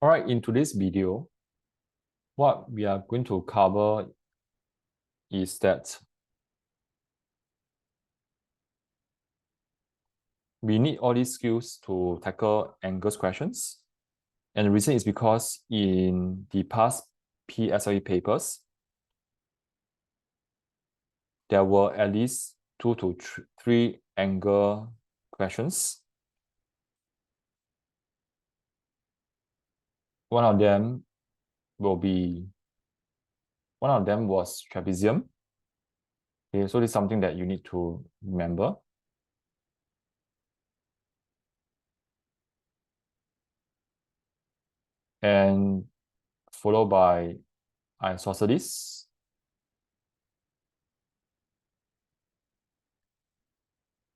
All right, in today's video, what we are going to cover is that we need all these skills to tackle angles questions. And the reason is because in the past PSLE papers, there were at least 2 to 3 angle questions. One of them was trapezium. Okay, so this is something that you need to remember. And followed by isosceles.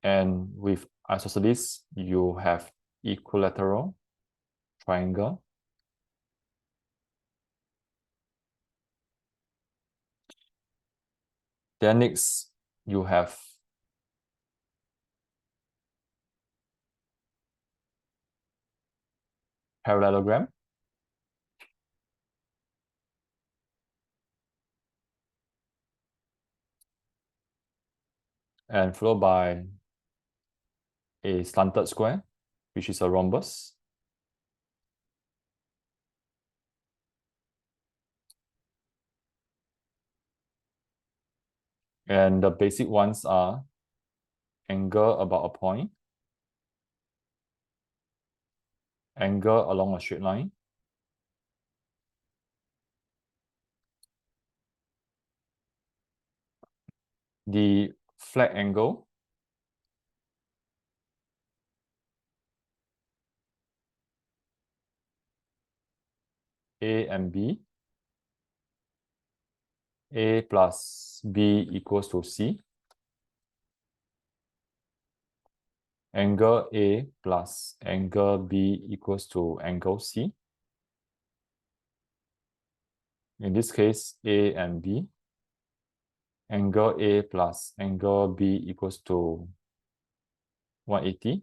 And with isosceles, you have equilateral triangle. Then next, you have parallelogram. And followed by a slanted square, which is a rhombus. And the basic ones are angle about a point, angle along a straight line, the flat angle, A and B, A plus B equals to C, angle A plus angle B equals to angle C. In this case, A and B. Angle A plus angle B equals to 180.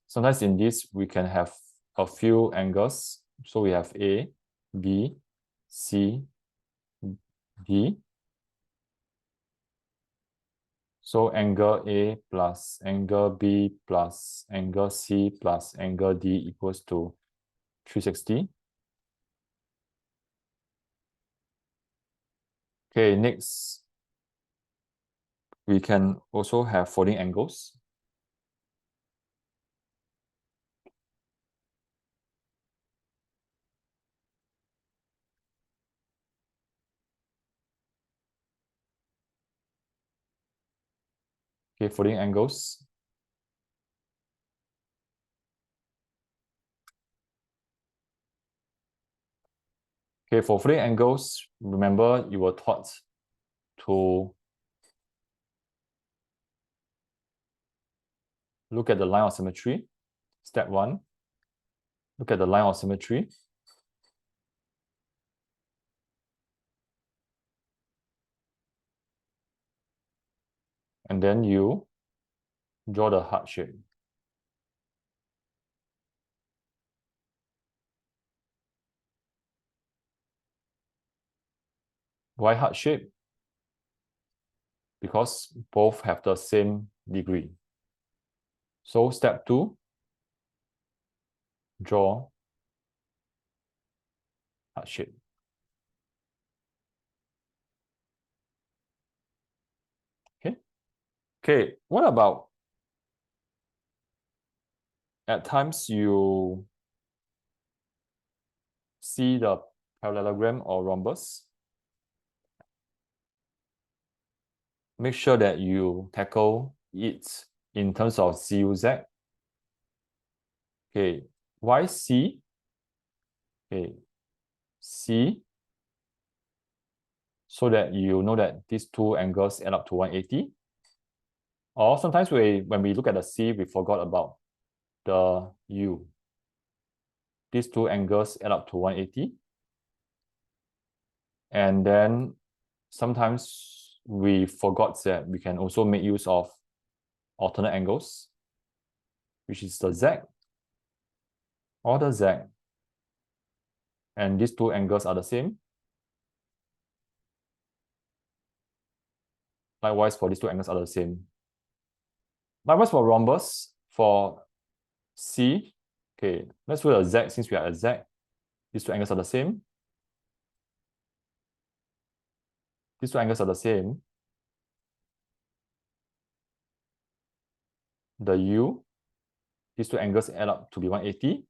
Sometimes in this, we can have a few angles. So we have A, B, C, D. So angle A plus angle B plus angle C plus angle D equals to 360. Okay, next, we can also have folding angles. Okay, folding angles. Okay, for folding angles, remember you were taught to look at the line of symmetry. Step 1, look at the line of symmetry. And then you draw the heart shape. Why heart shape? Because both have the same degree. So step 2, draw heart shape. Okay. Okay, what about at times you see the parallelogram or rhombus? Make sure that you tackle it in terms of CUZ. Okay, why C? Okay, C, so that you know that these two angles add up to 180. Or sometimes when we look at the C, we forgot about the U. These two angles add up to 180. And then sometimes we forgot that we can also make use of alternate angles, which is the Z. order Z, and these two angles are the same. Likewise, for these two angles are the same. Likewise, for rhombus, for C, okay, let's do a Z since we are at Z. These two angles are the same. These two angles are the same. The U, these two angles add up to be 180.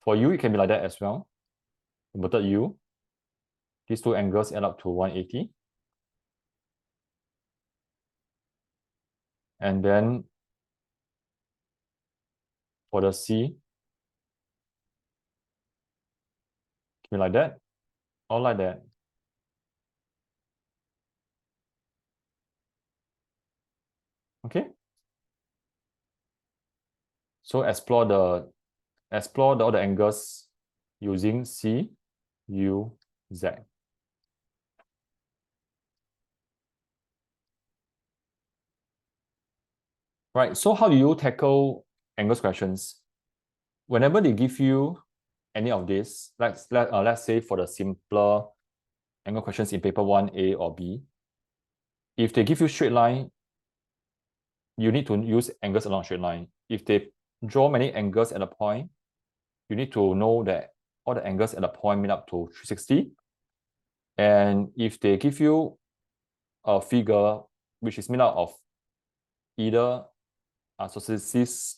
For U, it can be like that as well. Inverted U, these two angles add up to 180. And then for the C, can be like that, or like that. Okay. So explore the all the angles using C, U, Z. Right. So how do you tackle angles questions? Whenever they give you any of this, let's say for the simpler angle questions in paper 1A or B, if they give you straight line, you need to use angles along straight line. If they draw many angles at a point, you need to know that all the angles at a point meet up to 360. And if they give you a figure which is made out of either isosceles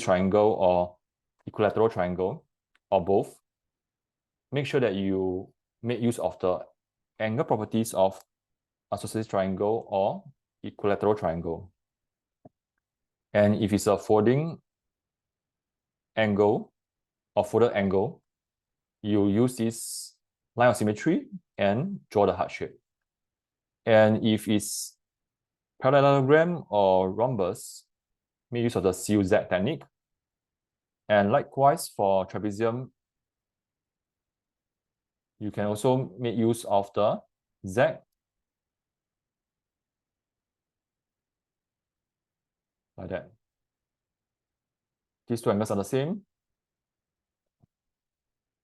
triangle or equilateral triangle, or both, make sure that you make use of the angle properties of isosceles triangle or equilateral triangle. And if it's a folding angle or folded angle, you use this line of symmetry and draw the heart shape. And if it's parallelogram or rhombus, make use of the CUZ technique. And likewise for trapezium, you can also make use of the Z, like that. These two angles are the same.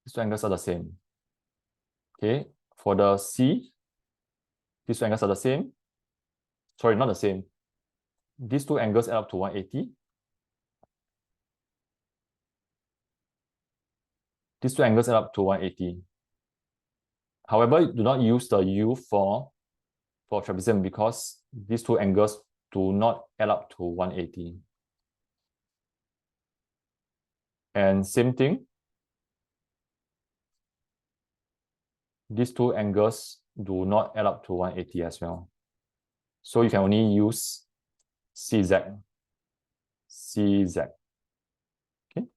These two angles are the same. Okay, for the C, these two angles are the same. Sorry, not the same. These two angles add up to 180. These two angles add up to 180. However, do not use the U for trapezium because these two angles do not add up to 180. And same thing, these two angles do not add up to 180 as well. So you can only use CZ. CZ. Okay.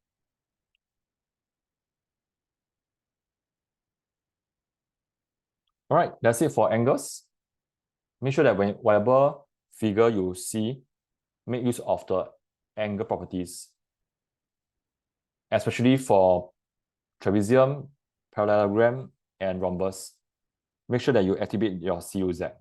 All right, that's it for angles. Make sure that whatever figure you see, make use of the angle properties, especially for trapezium, parallelogram, and rhombus. Make sure that you activate your CUZ.